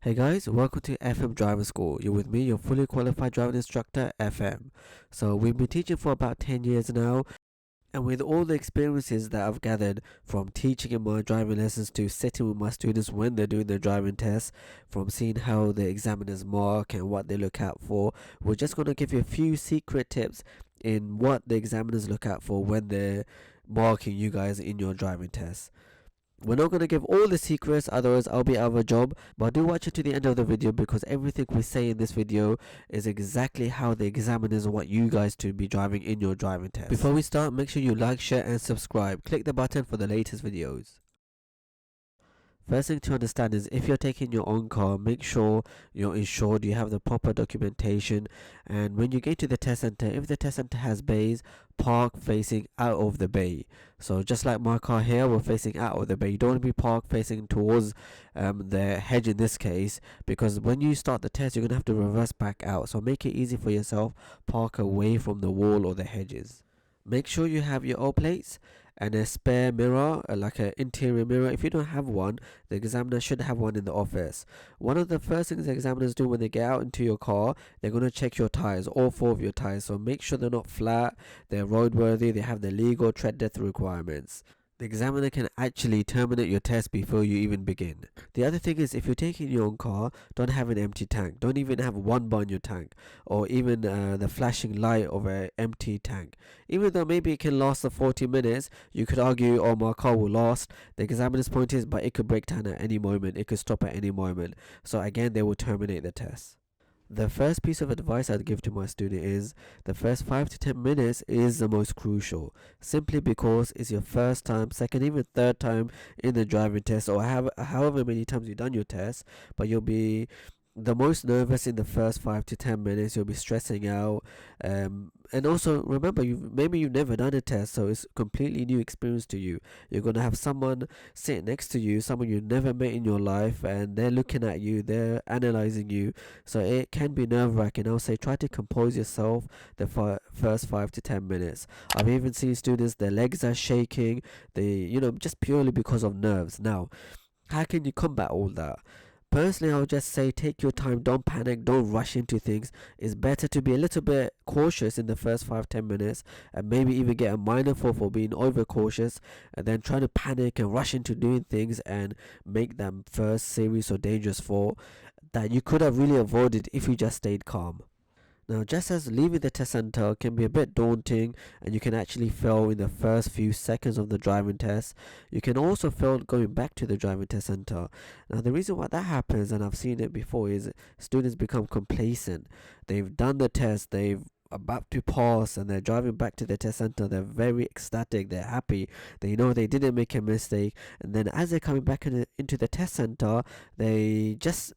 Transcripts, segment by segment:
Hey guys, welcome to FM Driving School. You're with me, your fully qualified driving instructor, FM. So we've been teaching for about 10 years now, and with all the experiences that I've gathered from teaching in my driving lessons to sitting with my students when they're doing their driving tests, from seeing how the examiners mark and what they look out for, we're just going to give you a few secret tips in what the examiners look out for when they're marking you guys in your driving test. We're not going to give all the secrets, otherwise I'll be out of a job, but do watch it to the end of the video because everything we say in this video is exactly how the examiners want you guys to be driving in your driving test. Before we start, make sure you like, share and subscribe. Click the button for the latest videos. First thing to understand is if you're taking your own car, make sure you're insured, you have the proper documentation, and when you get to the test center, if the test center has bays, park facing out of the bay. So just like my car here, we're facing out of the bay. You don't want to be parked facing towards the hedge in this case, because when you start the test, you're going to have to reverse back out. So make it easy for yourself, park away from the wall or the hedges. Make sure you have your O plates and a spare mirror, like an interior mirror. If you don't have one, the examiner should have one in the office. One of the first things the examiners do when they get out into your car, they're going to check your tires, all four of your tires. So make sure they're not flat, they're roadworthy, they have the legal tread depth requirements. The examiner can actually terminate your test before you even begin. The other thing is, if you're taking your own car, don't have an empty tank. Don't even have one bar in your tank, or even the flashing light of an empty tank. Even though maybe it can last the 40 minutes, you could argue, oh, my car will last. The examiner's point is, but it could break down at any moment. It could stop at any moment. So again, they will terminate the test. The first piece of advice I'd give to my student is the first 5 to 10 minutes is the most crucial, simply because it's your first time, second, even third time in the driving test, or however many times you've done your test, but you'll be the most nervous in the first 5 to 10 minutes. You'll be stressing out, and also remember, maybe you've never done a test, so it's completely new experience to you. You're going to have someone sitting next to you, someone you've never met in your life, and they're looking at you, they're analyzing you, so it can be nerve-wracking. I'll say try to compose yourself the first 5 to 10 minutes. I've even seen students, their legs are shaking, just purely because of nerves. Now, how can you combat all that? Personally, I would just say take your time, don't panic, don't rush into things. It's better to be a little bit cautious in the first 5-10 minutes, and maybe even get a minor for being overcautious, and then trying to panic and rush into doing things and make them first serious or dangerous fall that you could have really avoided if you just stayed calm. Now, just as leaving the test center can be a bit daunting and you can actually fail in the first few seconds of the driving test, you can also fail going back to the driving test center. Now, the reason why that happens, and I've seen it before, is students become complacent. They've done the test, they've about to pass, and they're driving back to the test center. They're very ecstatic, they're happy, they know they didn't make a mistake, and then as they're coming back into the test center, they just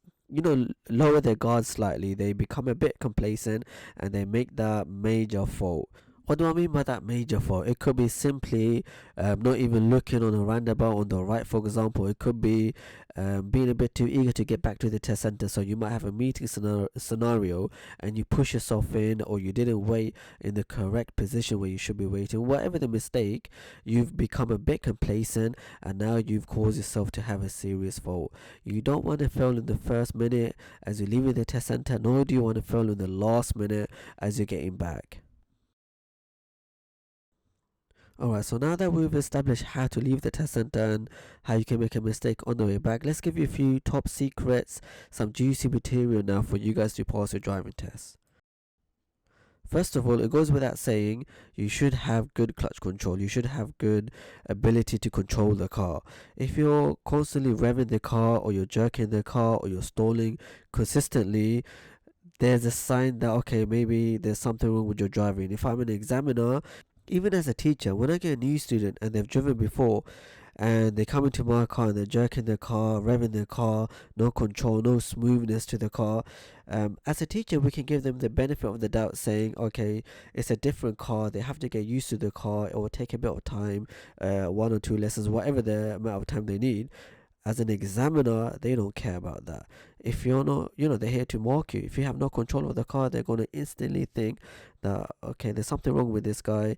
lower their guard slightly. They become a bit complacent and they make that major fault. What do I mean by that major fault? It could be simply not even looking on a roundabout on the right, for example. It could be being a bit too eager to get back to the test center. So you might have a meeting scenario and you push yourself in, or you didn't wait in the correct position where you should be waiting. Whatever the mistake, you've become a bit complacent and now you've caused yourself to have a serious fault. You don't want to fail in the first minute as you're leaving the test center, nor do you want to fail in the last minute as you're getting back. Alright, so now that we've established how to leave the test center and how you can make a mistake on the way back, let's give you a few top secrets, some juicy material now for you guys to pass your driving test. First of all, it goes without saying, you should have good clutch control. You should have good ability to control the car. If you're constantly revving the car, or you're jerking the car, or you're stalling consistently, there's a sign that, okay, maybe there's something wrong with your driving. If I'm an examiner, even as a teacher, when I get a new student and they've driven before and they come into my car and they're jerking their car, revving their car, no control, no smoothness to the car, as a teacher we can give them the benefit of the doubt, saying, okay, it's a different car, they have to get used to the car, it will take a bit of time, 1 or 2 lessons, whatever the amount of time they need. As an examiner, they don't care about that. If you're not, they're here to mark you. If you have no control of the car, they're going to instantly think that, okay, there's something wrong with this guy.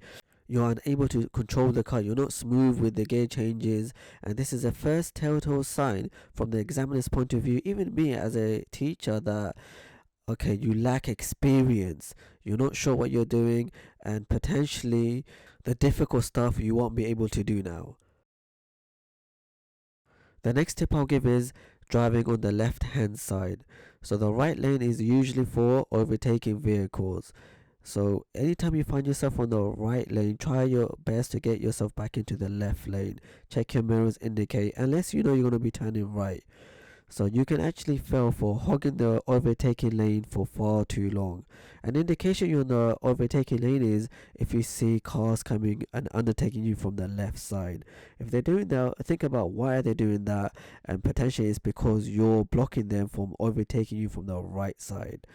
You're unable to control the car, you're not smooth with the gear changes, and this is a first telltale sign from the examiner's point of view, even me as a teacher, that okay, you lack experience, you're not sure what you're doing, and potentially the difficult stuff you won't be able to do now. The next tip I'll give is driving on the left hand side. So the right lane is usually for overtaking vehicles. So anytime you find yourself on the right lane, try your best to get yourself back into the left lane. Check your mirrors, indicate, unless you know you're going to be turning right. So you can actually fail for hogging the overtaking lane for far too long. An indication you're in the overtaking lane is if you see cars coming and undertaking you from the left side. If they're doing that, think about why are they doing that, and potentially it's because you're blocking them from overtaking you from the right side.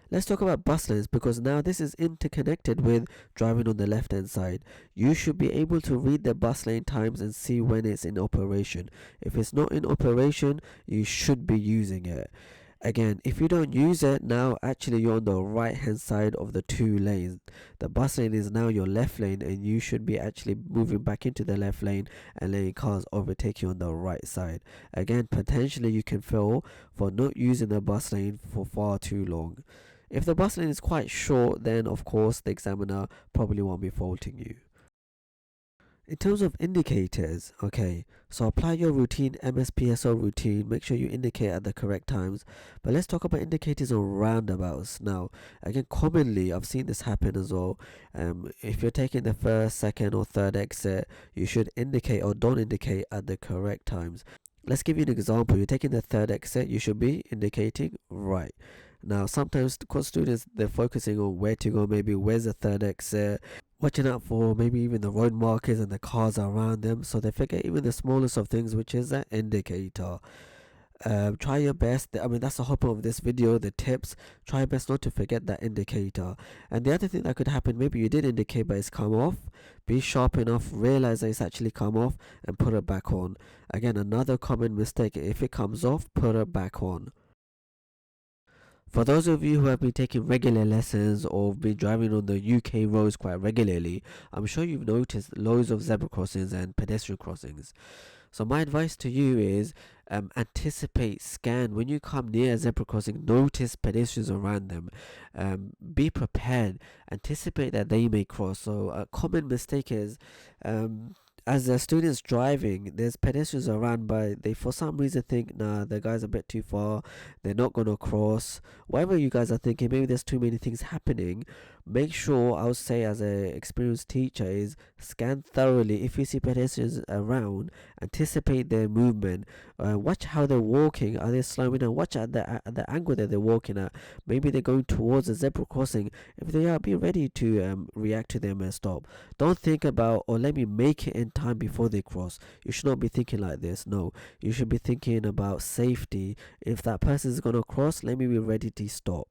Let's talk about bus lanes, because now this is interconnected with driving on the left hand side. You should be able to read the bus lane times and see when it's in operation. If it's not in operation, you should be using it. Again, if you don't use it now, actually you're on the right hand side of the two lanes. The bus lane is now your left lane, and you should be actually moving back into the left lane and letting cars overtake you on the right side. Again, potentially you can fail for not using the bus lane for far too long. If the bus lane is quite short, then of course the examiner probably won't be faulting you. In terms of indicators, okay, so apply your routine MSPSO routine, make sure you indicate at the correct times. But let's talk about indicators on roundabouts. Now, again, commonly I've seen this happen as well. If you're taking the first, second, or third exit, you should indicate or don't indicate at the correct times. Let's give you an example. You're taking the third exit, you should be indicating right. Now, sometimes because students, they're focusing on where to go, maybe where's the third exit, watching out for maybe even the road markers and the cars around them, so they forget even the smallest of things, which is an indicator. Try your best. I mean, that's the whole point of this video, the tips. Try your best not to forget that indicator. And the other thing that could happen, maybe you did indicate but it's come off. Be sharp enough, realize that it's actually come off, and put it back on. Again, another common mistake, if it comes off, put it back on. For those of you who have been taking regular lessons or been driving on the UK roads quite regularly, I'm sure you've noticed loads of zebra crossings and pedestrian crossings. So my advice to you is anticipate, scan. When you come near a zebra crossing, notice pedestrians around them. Be prepared, anticipate that they may cross. So a common mistake is as the students driving, there's pedestrians around, but they for some reason think, nah, the guy's a bit too far, they're not gonna cross. Whatever you guys are thinking, maybe there's too many things happening. Make sure, I would say as an experienced teacher, is scan thoroughly. If you see pedestrians around, anticipate their movement. Watch how they're walking. Are they slowing down? Watch at the angle that they're walking at. Maybe they're going towards a zebra crossing. If they are, be ready to react to them and stop. Don't think about, or let me make it in time before they cross. You should not be thinking like this. No, you should be thinking about safety. If that person is going to cross, let me be ready to stop.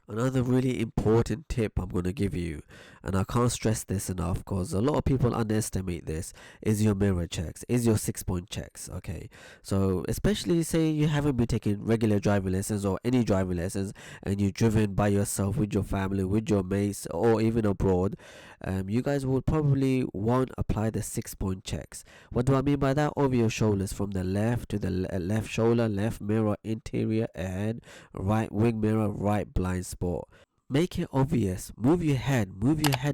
Another really important tip I'm going to give you, and I can't stress this enough because a lot of people underestimate this, is your mirror checks, is your 6-point checks. Okay, so especially say you haven't been taking regular driving lessons or any driving lessons, and you've driven by yourself with your family, with your mates, or even abroad. You guys will probably won't apply the 6-point checks. What do I mean by that? Over your shoulders, from the left to the left shoulder, left mirror, interior ahead, right wing mirror, right blind spot. Make it obvious. Move your head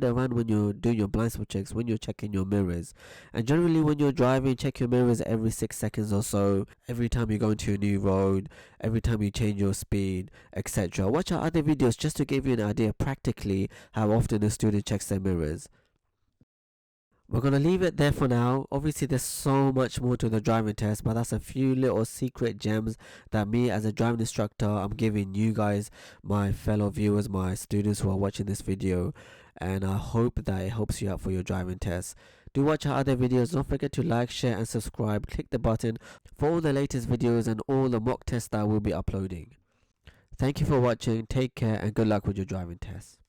around when you're doing your blind spot checks, when you're checking your mirrors. And generally when you're driving, check your mirrors every 6 seconds or so, every time you go into a new road, every time you change your speed, etc. Watch our other videos just to give you an idea practically how often a student checks their mirrors. We're going to leave it there for now. Obviously, there's so much more to the driving test, but that's a few little secret gems that me as a driving instructor, I'm giving you guys, my fellow viewers, my students who are watching this video, and I hope that it helps you out for your driving test. Do watch our other videos. Don't forget to like, share and subscribe. Click the button for all the latest videos and all the mock tests that I will be uploading. Thank you for watching. Take care and good luck with your driving test.